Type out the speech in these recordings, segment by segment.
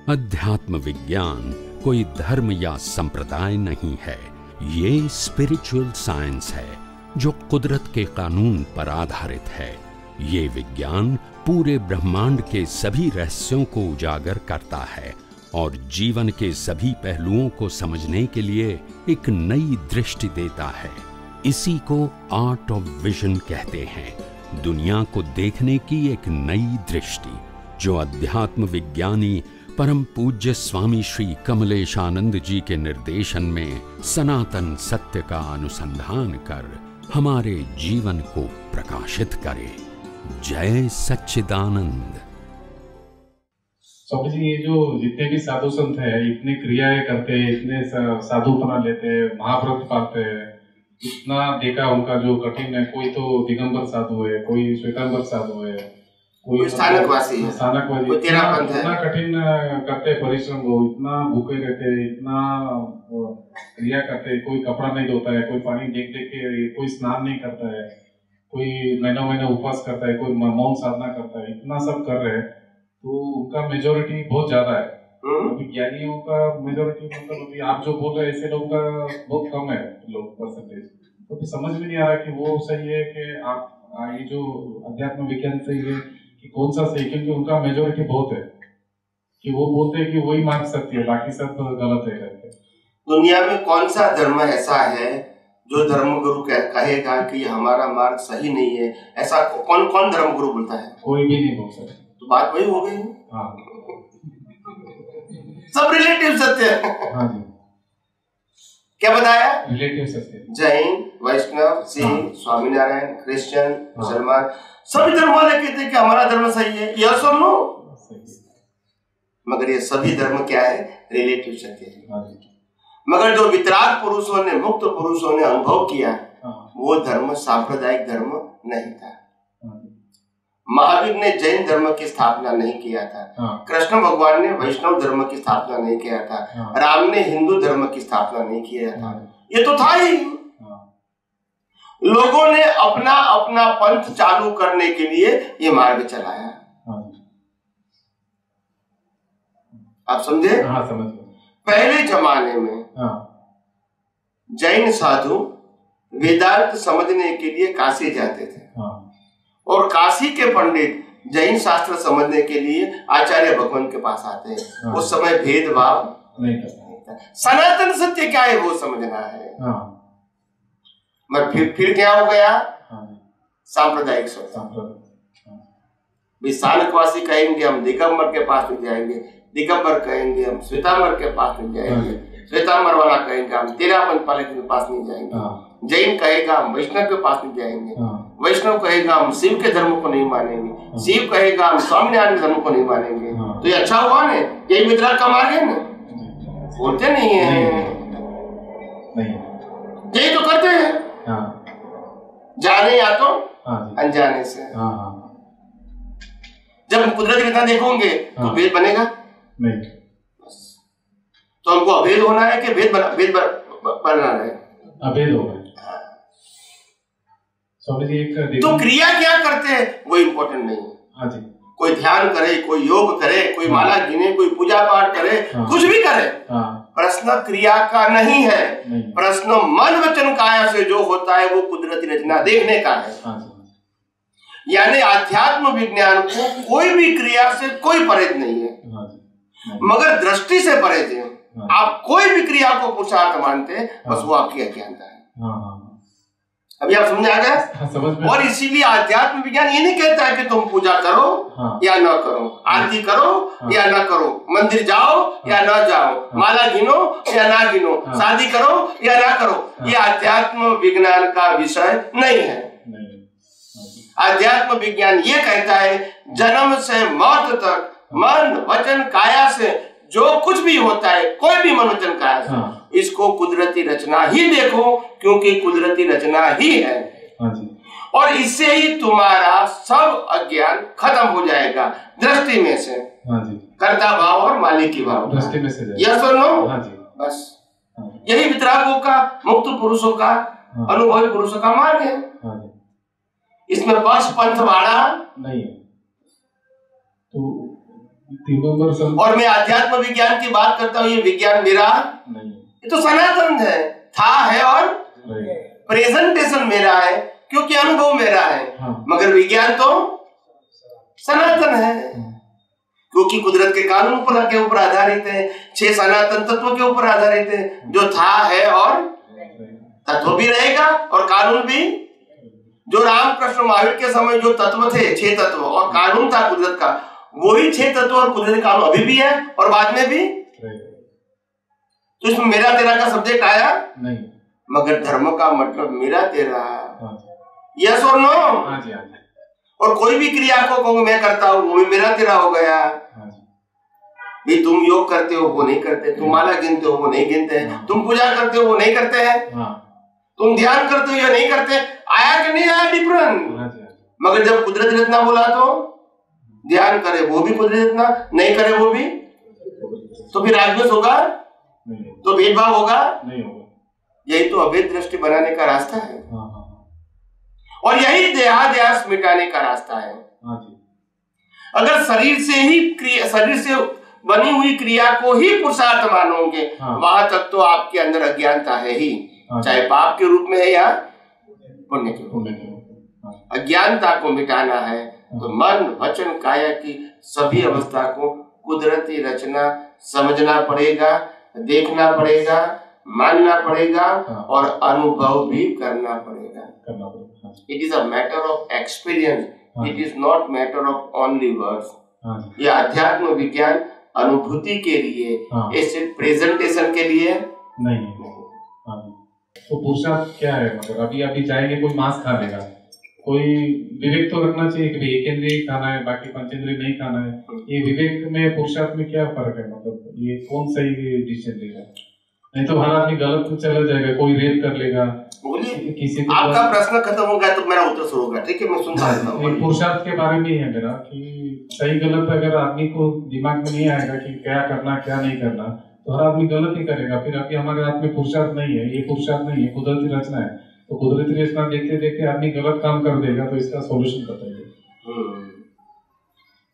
अध्यात्म विज्ञान कोई धर्म या संप्रदाय नहीं है, ये स्पिरिचुअल साइंस है जो कुदरत के कानून पर आधारित है। ये विज्ञान पूरे ब्रह्मांड के सभी रहस्यों को उजागर करता है और जीवन के सभी पहलुओं को समझने के लिए एक नई दृष्टि देता है। इसी को आर्ट ऑफ विजन कहते हैं, दुनिया को देखने की एक नई दृष्टि, जो अध्यात्म विज्ञानी परम पूज्य स्वामी श्री कमलेशानंद जी के निर्देशन में सनातन सत्य का अनुसंधान कर हमारे जीवन को प्रकाशित करे। जय सच्चिदानंद। स्वामी जी, ये जो जितने भी साधु संत हैं, इतने क्रियाएं करते हैं, इतने साधुपना लेते हैं, महाव्रत पालते हैं, इतना देखा उनका जो कठिन है। कोई तो दिगंबर साधु है, कोई श्वेतांबर साधु है, कोई स्थानकवासी है, कोई तेरापंथ है। इतना कठिन करते, परिश्रम हो, इतना भूखे रहते, इतना क्रिया करते, कोई कपड़ा नहीं धोता है, कोई पानी देख देख के, कोई स्नान नहीं करता है, कोई महीनों महीने उपवास करता है, कोई मौन साधना करता है, इतना सब कर रहे हैं, तो उनका मेजोरिटी बहुत ज्यादा है। अभी ज्ञानियों का मेजोरिटी, मतलब अभी आप जो बोल रहे हैं ऐसे लोगों का बहुत कम है, लोग परसेंटेज। तो समझ में नहीं आ रहा कि वो सही है कि आप ये जो अध्यात्म विज्ञान सही है कि कौन सा सही, क्योंकि उनका मेजोरिटी बहुत है कि वो बोलते हैं कि वही मार्ग सत्य है, बाकी सब गलत है करके। दुनिया में कौन सा धर्म ऐसा है जो धर्मगुरु कहेगा कि हमारा मार्ग सही नहीं है? ऐसा कौन कौन धर्मगुरु बोलता है? कोई भी नहीं बोल सकता। तो बात वही हो गई। हाँ, सब रिलेटिव सत्य है। हाँ जी, क्या बताया? रिलेटिव सत्य। जैन, वैष्णव, सिख, स्वामीनारायण, क्रिश्चियन, मुसलमान, सभी धर्म वाले कहते हैं कि हमारा धर्म सही है। यस और नो? मगर ये सभी धर्म क्या है? रिलेटिव सत्य है। मगर जो वितराग पुरुषों ने, मुक्त पुरुषों ने अनुभव किया, वो धर्म सांप्रदायिक धर्म नहीं था। महावीर ने जैन धर्म की स्थापना नहीं किया था, कृष्ण भगवान ने वैष्णव धर्म की स्थापना नहीं किया था, राम ने हिंदू धर्म की स्थापना नहीं किया था। ये तो था ही। लोगों ने अपना अपना पंथ चालू करने के लिए ये मार्ग चलाया। आप समझे? हाँ, समझ गए। पहले जमाने में जैन साधु वेदांत समझने के लिए काशी जाते थे, और काशी के पंडित जैन शास्त्र समझने के लिए आचार्य भगवान के पास आते हैं। उस समय भेदभाव नहीं था। सनातन सत्य क्या है वो समझना है। मगर फिर क्या हो गया? सांप्रदायिक सत्य। विशालकवासी कहेंगे हम दिगंबर के पास में जाएंगे, दिगंबर कहेंगे हम श्वेतांबर के पास में जाएंगे, श्वेतांबर वाला कहेंगे हम तेरापंथ वाले के पास नहीं जाएंगे, जैन कहेगा हम वैष्णव के पास नहीं जाएंगे, वैष्णव कहेगा हम शिव के धर्म को नहीं मानेंगे, शिव कहेगा हम स्वामीनारायण धर्म को नहीं मानेंगे। तो ये अच्छा हुआ ना? यही वितराग का मार्ग है ना? बोलते नहीं है, यही तो करते हैं, जाने या तो अनजाने से। जब कुदरती रचना देखोगे तो भेद बनेगा नहीं। तो हमको अभेद होना है कि भेद बनना है? अभेद होगा। तो क्रिया क्या करते हैं वो इम्पोर्टेंट नहीं है। हाँ जी। कोई ध्यान करे, कोई योग करे, कोई माला गिने, कोई पूजा पाठ करे, कुछ भी करे, प्रश्न क्रिया का नहीं है। प्रश्न मन वचन काया से जो होता है वो कुदरती रचना देखने का है। यानी आध्यात्म विज्ञान को कोई भी क्रिया से कोई परहेज नहीं है, मगर दृष्टि से परहेज है। आप कोई भी क्रिया को पुरुषार्थ मानते हैं, बस वो आपकी अज्ञानता है। अभी आप समझ आ गए? और इसीलिए आध्यात्म विज्ञान ये नहीं कहता है कि तुम पूजा करो या न करो, आरती करो या न करो, मंदिर जाओ या न जाओ, माला गिनो या ना गिनो, शादी करो या ना करो। ये आध्यात्म विज्ञान का विषय नहीं है। अध्यात्म विज्ञान ये कहता है जन्म से मौत तक मन वचन काया से जो कुछ भी होता है, कोई भी मन वचन काया से, इसको कुदरती रचना ही देखो, क्योंकि कुदरती रचना ही है। और इससे ही तुम्हारा सब अज्ञान खत्म हो जाएगा दृष्टि में से। कर्ता भाव और मालिकी भाव दृष्टि में से। यस और नो? बस यही वितरागों का, मुक्त पुरुषों का, अनुभवी पुरुषों का मार्ग है। इसमें पक्ष पंथ वाड़ा नहीं है। तो और मैं आध्यात्म विज्ञान की बात करता हूँ, ये विज्ञान मेरा नहीं, ये तो सनातन है, था है और प्रेजेंटेशन मेरा है, क्योंकि अनुभव मेरा है। हाँ। मगर विज्ञान तो सनातन है, क्योंकि कुदरत के कानून के ऊपर आधारित है, 6 सनातन तत्व के ऊपर आधारित है, जो था है और तत्व भी रहेगा और कानून भी। जो रामकृष्ण महावीर के समय जो तत्व थे, 6 तत्व और कानून था कुदरत का, वही 6 तत्व और कुदरती कानून अभी भी है और बाद में भी। तो इसमें मेरा तेरा का सब्जेक्ट आया नहीं, मगर धर्म का मतलब मेरा तेरा, यस और नो। और कोई भी क्रिया को कहूँ मैं करता हूँ, वो भी मेरा तेरा हो गया। भी तुम योग करते हो, वो नहीं करते, तुम माला गिनते हो, वो नहीं गिनते हैं, तुम पूजा करते हो, वो नहीं करते हैं, तुम ध्यान करते हो या नहीं करते, आया कि नहीं आया डिफरेंट। मगर जब कुदरती रचना बोला तो ध्यान करे वो भी कुदरती रचना, नहीं करे वो भी, तो फिर राजवंश होगा, तो भेदभाव होगा नहीं होगा। यही तो अभेद दृष्टि बनाने का रास्ता है और यही देहाध्यास मिटाने का रास्ता है। अगर शरीर से बनी हुई क्रिया को ही पुरुषार्थ मानोगे, वहां तक तो आपके अंदर अज्ञानता है ही, चाहे पाप के रूप में है या पुण्य के रूप में। अज्ञानता को मिटाना है तो मन वचन काया की सभी अवस्था को कुदरती रचना समझना पड़ेगा, देखना पड़ेगा, मानना पड़ेगा और अनुभव भी करना पड़ेगा। It is a matter of experience, it is not matter of only words. ये अध्यात्म विज्ञान अनुभूति के लिए, ऐसे प्रेजेंटेशन के लिए नहीं। तो पुरुषार्थ क्या है? मतलब अभी जाएंगे, कोई मांस खा लेगा, कोई विवेक तो रखना चाहिए कि भाई एक इंद्रिय खाना है, बाकी पंचेंद्रिय नहीं खाना है। ये विवेक में पुरुषार्थ में क्या फर्क है? मतलब ये कौन सही डिसीजन लेगा? नहीं तो हर आदमी गलत तो चला जाएगा, कोई रेप कर लेगा। किसी को आपका प्रश्न खत्म हो गया तो मेरा उत्तर शुरू होगा, ठीक है? मैं सुनता हूँ। पुरुषार्थ के बारे में ही है मेरा कि सही गलत अगर आदमी को दिमाग में नहीं आएगा कि क्या करना क्या नहीं करना, तो हर आदमी गलत ही करेगा। फिर अभी हमारे हाथ में पुरुषार्थ नहीं है, ये पुरुषार्थ नहीं है, कुदरती रचना है। तो कुदरती रचना देखते देखते आदमी गलत काम कर देगा, तो इसका सॉल्यूशन बताइए।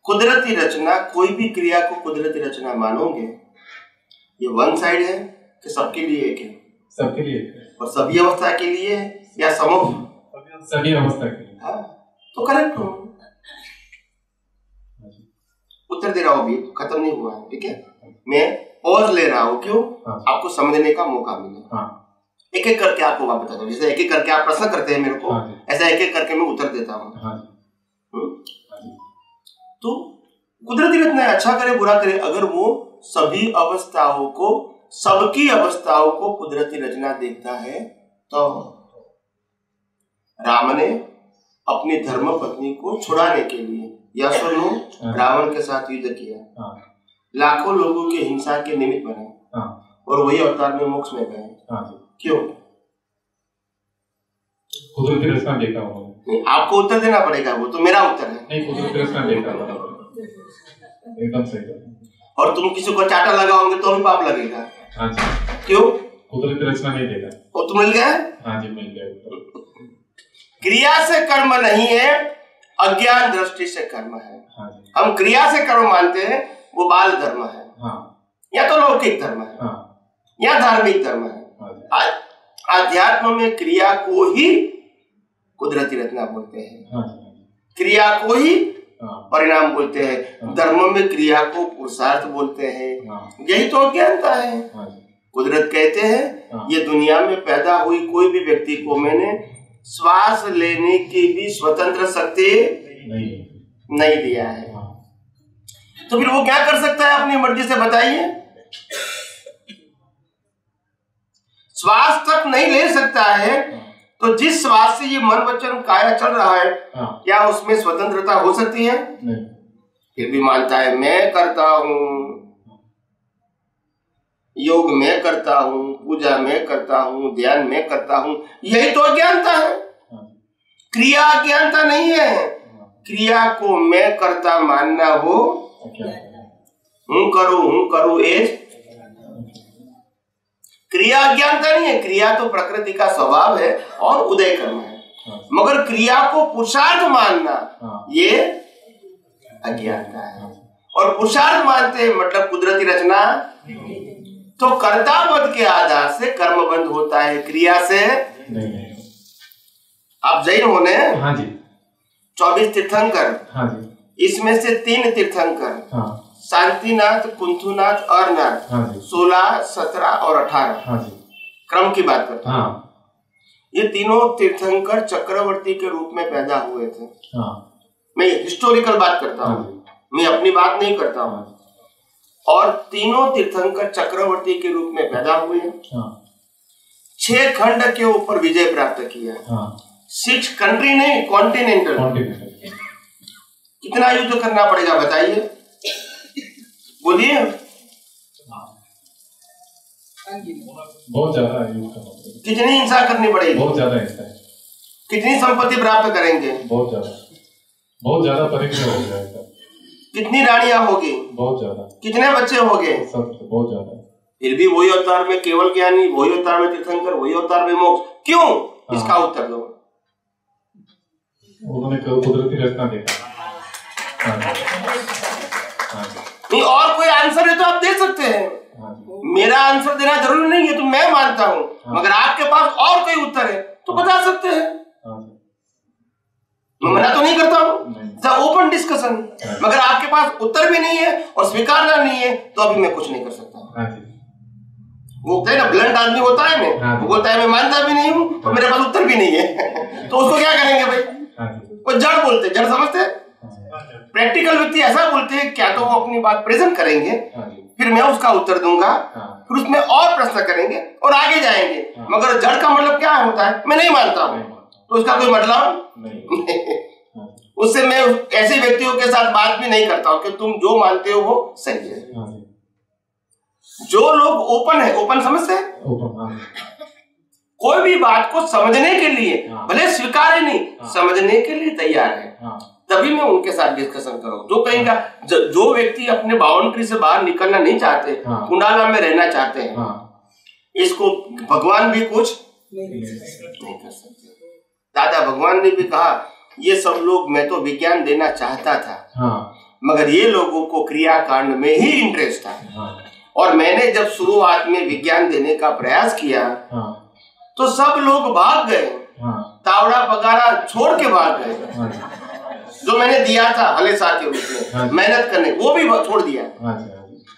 कुदरती रचना, कोई भी क्रिया को कुदरती रचना मानोगे, ये वन साइड है कि सबके लिए एक है? सबके लिए एक है। और सभी अवस्था के लिए या समूह? सभी अवस्था के लिए। हाँ, तो करेक्ट हो, उत्तर दे रहा हूँ, अभी खत्म नहीं हुआ है, ठीक है? मैं पॉज ले रहा हूँ, क्यों? आपको समझने का मौका मिले। एक एक करके आपको बात बताता हूँ, जैसे एक एक करके आप प्रश्न करते हैं मेरे को, ऐसा एक एक करके मैं उत्तर देता हूँ। तो कुदरती रचना अच्छा करे बुरा करे, अगर वो सभी अवस्थाओं को, सबकी अवस्थाओं को कुदरती रचना देखता है, तो राम ने अपनी धर्म पत्नी को छुड़ाने के लिए या सुनो रावण के साथ युद्ध किया, लाखों लोगों के हिंसा के निमित्त बने और वही अवतार में मोक्ष में गए। क्यों? कुदरती रचना देखा उन्होंने। आपको उत्तर देना पड़ेगा, वो तो मेरा उत्तर है। नहीं, कुदरती रचना देखा, एकदम सही। और तुम किसी को चाटा लगाओगे तो भी पाप लगेगा। हाँ जी। क्यों? कुदरती रचना नहीं देखा। वो तो मिल गया? हाँ जी, मिल गया। क्रिया से कर्म नहीं है, अज्ञान दृष्टि से कर्म है। हाँ जी। हम क्रिया से कर्म मानते हैं, वो बाल धर्म है। हाँ। या तो लौकिक धर्म है। हाँ। या धार्मिक धर्म है। हाँ। अध्यात्म में क्रिया को ही कुदरती रचना बोलते हैं। हाँ। क्रिया को ही परिणाम बोलते हैं। धर्म में क्रिया को पुरुषार्थ बोलते हैं। यही तो अज्ञानता है। कुदरत कहते हैं ये दुनिया में पैदा हुई कोई भी व्यक्ति को मैंने श्वास लेने की भी स्वतंत्र शक्ति नहीं दिया है। तो फिर वो क्या कर सकता है अपनी मर्जी से? बताइए। श्वास तक नहीं ले सकता है, तो जिस श्वास से ये मन वचन काया चल रहा है, क्या उसमें स्वतंत्रता हो सकती है? नहीं। फिर भी मानता है मैं करता हूँ, योग में करता हूँ, पूजा में करता हूँ, ध्यान में करता हूँ। यही तो अज्ञानता है। क्रिया अज्ञानता नहीं है। क्रिया को मैं करता मानना हो, हूँ करूँ एज क्रिया अज्ञानता नहीं है। क्रिया तो प्रकृति का स्वभाव है और उदय कर्म है। मगर क्रिया को पुरुषार्थ मानना ये अज्ञानता है। और पुरुषार्थ मानते हैं मतलब कुदरती रचना। तो कर्ता पद के आधार से कर्म बंध होता है, क्रिया से नहीं। आप जैन होने? हाँ जी। 24 तीर्थंकर। हाँ जी। इसमें से 3 तीर्थंकर, हाँ। शांतिनाथ, कुंथुनाथ, अरनाथ। हाँ जी। 16, 17 और 18। हाँ जी। क्रम की बात करता हूँ। हाँ। ये तीनों तीर्थंकर चक्रवर्ती के रूप में पैदा हुए थे। हाँ। मैं हिस्टोरिकल बात करता हूँ, मैं अपनी बात नहीं करता हूँ। और तीनों तीर्थंकर चक्रवर्ती के रूप में पैदा हुए। 6 खंड के ऊपर विजय प्राप्त किया। 6 कंट्री नहीं, कॉन्टिनेंटल। कितना युद्ध करना पड़ेगा बताइए, बोलिए। बहुत ज्यादा युद्ध करना पड़ेगा। कितनी हिंसा करनी पड़ेगी? बहुत ज्यादा हिंसा है। कितनी संपत्ति प्राप्त करेंगे? बहुत ज्यादा परीक्षा हो जाएगा। कितनी रानियां होगी? बहुत ज्यादा। कितने बच्चे होंगे? सब बहुत ज्यादा। फिर भी वही अवतार में केवल ज्ञानी, वही अवतार में तीर्थंकर, वही अवतार में मोक्ष, क्यों? इसका उत्तर दो। उन्होंने कुदरती रचना देखा। नहीं, और कोई आंसर है तो आप दे सकते हैं। मेरा आंसर देना जरूरी नहीं है तो मैं मानता हूँ, मगर आपके पास और कोई उत्तर है तो बता सकते हैं। मैं मना तो नहीं करता हूँ, ओपन डिस्कशन। मगर आपके पास उत्तर भी नहीं है और स्वीकारना नहीं है तो अभी मैं कुछ नहीं कर सकता। वो होता है ना, ब्लंट आदमी होता है ना, वो बोलता है मैं मानता भी नहीं हूँ और मेरे पास उत्तर भी नहीं है तो उसको क्या करेंगे भाई? वो जड़ बोलते, जड़ समझते। प्रैक्टिकल व्यक्ति ऐसा बोलते हैं, क्या तो वो अपनी बात प्रेजेंट करेंगे, फिर मैं उसका उत्तर दूंगा, फिर उसमें और प्रश्न करेंगे और आगे जाएंगे। मगर जड़ का मतलब क्या होता है मैं नहीं मानता हूँ तो उसका कोई मतलब नहीं। उससे मैं ऐसे व्यक्तियों के साथ बात भी नहीं करता हूँ कि तुम जो मानते हो वो सही है। जो लोग ओपन है, ओपन समझते हैं, कोई भी बात को समझने के लिए, भले स्वीकार ही नहीं, समझने के लिए तैयार है, तभी मैं उनके साथ डिस्कशन करूं। जो कहेगा, जो व्यक्ति अपने बाउंड्री से बाहर निकलना नहीं चाहते, कुंडाला में रहना चाहते हैं, इसको भगवान भी कुछ नहीं कर सकते। दादा भगवान ने भी कहा ये सब लोग, मैं तो विज्ञान देना चाहता था मगर ये लोगों को क्रिया कांड में ही इंटरेस्ट था। और मैंने जब शुरुआत में विज्ञान देने का प्रयास किया तो सब लोग भाग गए, तावड़ा पगारा छोड़ के भाग गए। जो मैंने दिया था हलेसा के रूप में मेहनत करने, वो भी छोड़ दिया।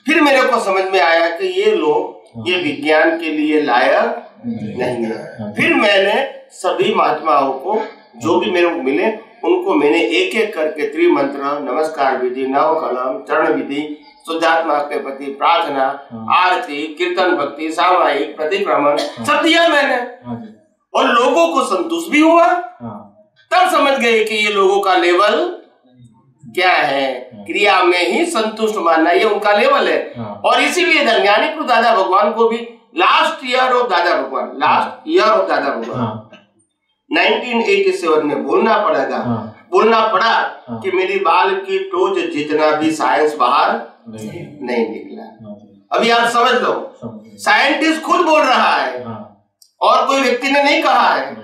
फिर मेरे को समझ में आया कि ये लोग ये विज्ञान के लिए लायक नहीं है। फिर मैंने सभी महात्माओं को जो भी मेरे को मिले उनको मैंने एक एक करके त्रिमंत्र, नमस्कार विधि, नव कलम, चरण विधि, शुद्धात्मा के प्रति प्रार्थना, आरती, कीर्तन, भक्ति, सामायिक, प्रतिक्रमण सब दिया मैंने। और लोगों को संतुष्ट भी हुआ। तब समझ गए कि ये लोगों का लेवल क्या है, क्रिया में ही संतुष्ट मानना ये उनका लेवल है। और इसीलिए ज्ञानी दादा भगवान को भी लास्ट ईयर ऑफ दादा भगवान 1987 में बोलना पड़ा कि मेरी बाल की टोच जितना भी साइंस बाहर नहीं निकला। अभी आप समझ लो, साइंटिस्ट खुद बोल रहा है और कोई व्यक्ति ने नहीं कहा है।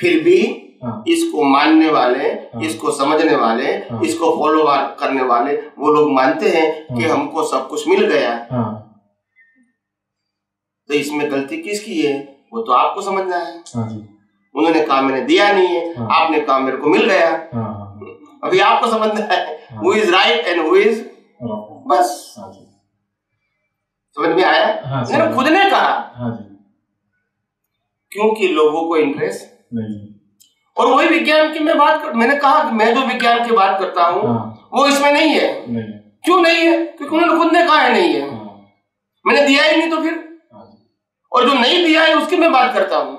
फिर भी इसको मानने वाले, इसको समझने वाले, इसको फॉलो करने वाले वो लोग मानते हैं कि हमको सब कुछ मिल गया। तो इसमें गलती किसकी है वो तो आपको समझना है। उन्होंने कहा मैंने दिया नहीं है, आपने कहा मेरे को मिल गया। अभी आपको समझना है who is right and who is बस। समझ में आया? मैंने खुद ने कहा क्योंकि लोगों को इंटरेस्ट नहीं। और वही विज्ञान की मैंने कहा कि मैं जो विज्ञान की बात करता हूँ वो इसमें नहीं है। क्यों नहीं है? क्योंकि उन्होंने खुद ने कहा है नहीं है। मैंने दिया ही नहीं तो फिर, और जो नहीं दिया है उसकी मैं बात करता हूँ।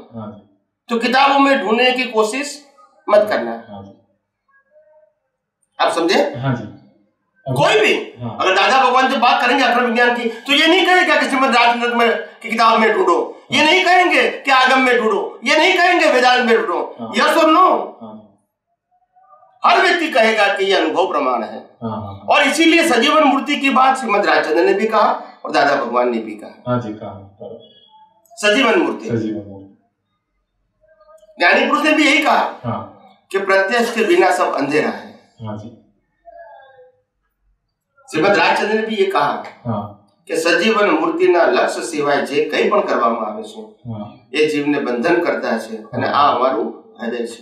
तो किताबों में ढूंढने की कोशिश मत करना। आप समझे? कोई भी अगर दादा भगवान से बात करेंगे अखंड विज्ञान की तो ये नहीं कहेगा कि श्रीमद् राजचंद्र में की किताब में ढूंढो, ये नहीं कहेंगे कि आगम में ढूंढो, ये नहीं कहेंगे वेदांत में ढूंढो। यस और नो? हर व्यक्ति कहेगा कि ये अनुभव प्रमाण है। और इसीलिए सजीवन मूर्ति की बात श्रीमद् राजचंद्र ने भी कहा और दादा भगवान ने भी कहा। सजीवन मूर्ति ज्ञानी पुरुष ने भी यही कहा कि प्रत्यक्ष के बिना सब अंधेरा है। श्रीमद रामचंद्र ने भी ये कहा कि सजीवन मूर्ति ना लक्ष्य सिवाय जे कई पण કરવામાં આવે છે એ જીવને બંધન કરતા છે અને આ અમારું હૃદય છે।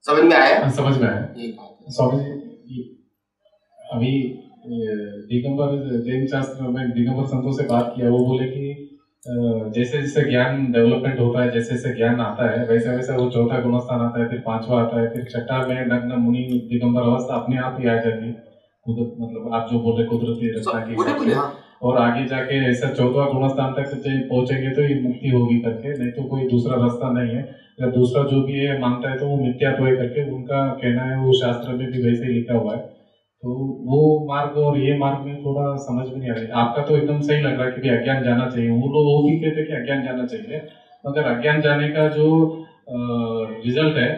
समझ में आया? समझ में आया। ये बात स्वामी जी अभी दिगंबर जैन शास्त्र में दिगंबर संतों से बात किया, वो बोले कि जैसे जैसे ज्ञान डेवलपमेंट होता है, जैसे जैसे ज्ञान आता है वैसे वैसे वो चौथा गुणस्थान आता है, फिर पांचवा आता है, फिर छठा में नग्न मुनि दिगंबर अवस्था अपने आप ही आ जाती है, मतलब आप जो बोल रहे कुदरती रचना की, और आगे जाके ऐसा चौथा गुणस्थान तक पहुंचेंगे तो ये मुक्ति होगी करके, नहीं तो कोई दूसरा रास्ता नहीं है। अगर दूसरा जो भी है मानता है तो वो मिथ्यात्व है करके उनका कहना है, वो शास्त्र में भी वैसे ही लिखा हुआ है। तो वो मार्ग और ये मार्ग में थोड़ा समझ में नहीं आ रही। आपका तो एकदम सही लग रहा है कि भी अज्ञान जाना चाहिए, वो लोग वो भी कहते हैं कि अज्ञान जाना चाहिए, मगर अज्ञान जाने का जो रिजल्ट है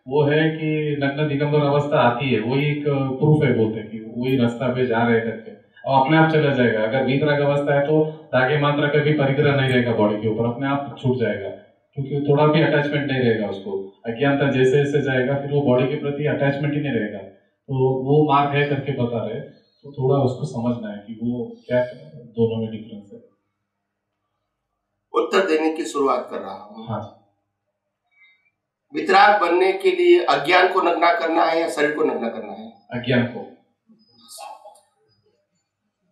वो है कि नग्न दिगंबर अवस्था आती है, वही एक प्रूफ है, बोलते हैं कि वही रास्ता पे जा रहे करके, और अपने आप चला जाएगा। अगर वीतराग अवस्था है तो धागे मात्रा का भी परिग्रह नहीं रहेगा बॉडी के ऊपर, अपने आप छूट जाएगा, क्योंकि थोड़ा भी अटैचमेंट नहीं रहेगा उसको। अज्ञानता जैसे जैसे जाएगा फिर वो बॉडी के प्रति अटैचमेंट ही नहीं रहेगा। तो वो मार्ग है करके बता रहे, तो थोड़ा उसको समझना है कि वो क्या दोनों में डिफरेंस है। उत्तर देने की शुरुआत कर रहा हूँ। हाँ। वितराग बनने के लिए अज्ञान को नग्ना करना है या शरीर को नग्ना करना है? अज्ञान को।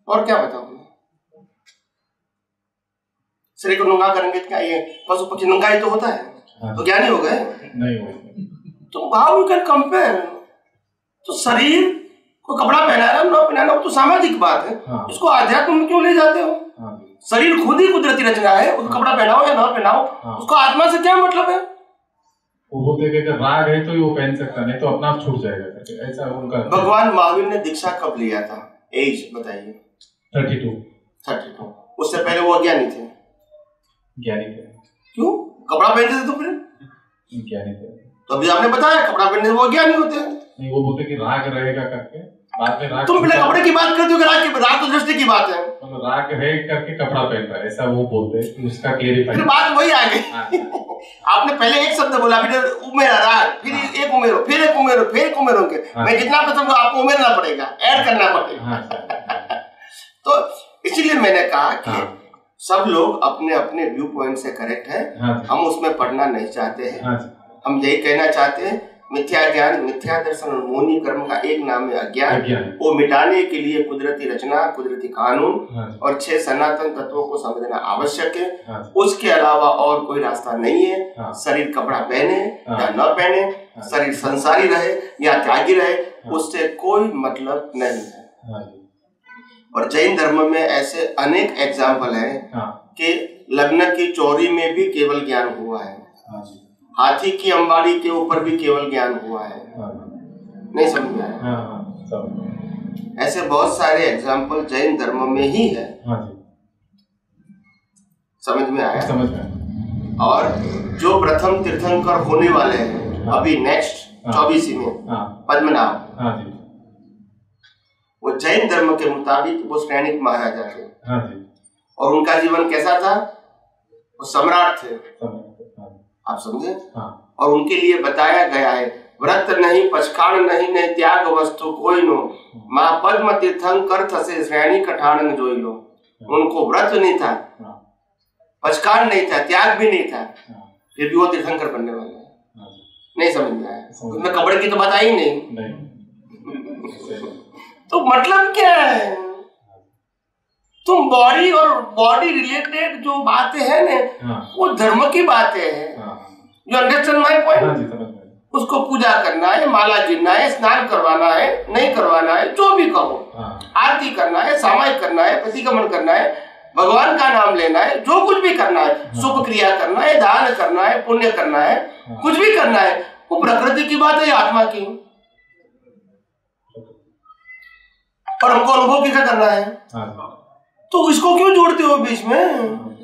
और क्या बताऊं? शरीर को नंगा करेंगे क्या ये पशु पक्षी नंगा ही तो होता है? हाँ। तो ज्ञानी हो गए? नहीं हो। तो हाउ यू कैन कंपेयर? तो शरीर को कपड़ा पहनाना ना पहनाना वो तो सामाजिक बात है। हाँ। इसको आध्यात्म में क्यों ले जाते हो? हाँ। शरीर खुद ही कुदरती रचना है, उसको कपड़ा पहनाओ या ना पहनाओ, उसको आत्मा से क्या मतलब है? वो बोलते हैं कि राग है तो ही वो पहन सकता, नहीं तो अपना आप छूट जाएगा, ऐसा उनका। भगवान महावीर ने दीक्षा कब लिया था? एज बताइए। 32। उससे पहले वो अज्ञानी थे? ज्ञानी थे। क्यों? कपड़ा पहनते थे तो फिर ज्ञानी थे। तो अभी आपने बताया कपड़ा पहनने से वो अज्ञानी होते हैं। नहीं, वो बोलते कि राग रहेगा करके, बाद में राग। तुम पहले कपड़े की बात करते हो कि राग तो दृष्टि की बात है, मतलब राग है करके कपड़ा पहन रहा है, ऐसा वो बोलते हैं। उसका क्लेरिफाई फिर बात वही आ गई। आपने पहले एक शब्द बोला, फिर उमेरा राग, फिर एक उमेरो, फिर एक उमेरो, फिर एक उमेरो के। मैं जितना पसंद आपको उमेरना पड़ेगा, ऐड करना पड़ेगा। तो इसीलिए मैंने कहा कि सब लोग अपने अपने व्यू पॉइंट से करेक्ट है, हम उसमें पढ़ना नहीं चाहते हैं। हम यही कहना चाहते हैं, मिथ्या ज्ञान, मिथ्या दर्शन और मोहनी कर्म का एक नाम है अज्ञान। वो मिटाने के लिए कुदरती रचना, कुदरती कानून और 6 सनातन तत्वों को समझना आवश्यक है। उसके अलावा और कोई रास्ता नहीं है। शरीर कपड़ा पहने या न पहने, शरीर संसारी रहे या त्यागी रहे, उससे कोई मतलब नहीं है। और जैन धर्म में ऐसे अनेक एग्जाम्पल है कि लग्न की चोरी में भी केवल ज्ञान हुआ है, हाथी की अंबारी के ऊपर भी केवल ज्ञान हुआ है। नहीं समझ में आया? ऐसे बहुत सारे एग्जाम्पल जैन धर्म में ही है। समझ में आया? समझ में। और जो प्रथम तीर्थंकर होने वाले हैं अभी नेक्स्ट 24 में, पद्मनाभ, वो जैन धर्म के मुताबिक वो सैनिक महाराजा थे। और उनका जीवन कैसा था? वो सम्राट थे, आप समझे? और उनके लिए बताया गया है, व्रत नहीं, पचकाण नहीं, नहीं त्याग वस्तु कोई नो, माँ पद्म तीर्थंकर थसे श्रेणी कठानंग जोई लो। उनको व्रत नहीं था, पचकाण नहीं था, त्याग भी नहीं था, फिर भी वो तीर्थंकर बनने वाले हैं। नहीं समझ में आया? उसमें कपड़े की तो बात आई नहीं। तो मतलब क्या है? तुम बॉडी और बॉडी रिलेटेड जो बातें हैं ना, वो धर्म की बातें हैं। You understand my point? उसको पूजा करना है, माला गिरना है, स्नान करवाना है, नहीं करवाना है, जो भी कहो, आरती करना है, सामायिक करना है, प्रतिगमन करना है, भगवान का नाम लेना है, जो कुछ भी करना है, शुभ क्रिया करना है, दान करना है, पुण्य करना है, कुछ भी करना है, वो प्रकृति की बात है, आत्मा की। और हमको अनुभव कैसा करना है? तो इसको क्यों जोड़ते हो बीच में?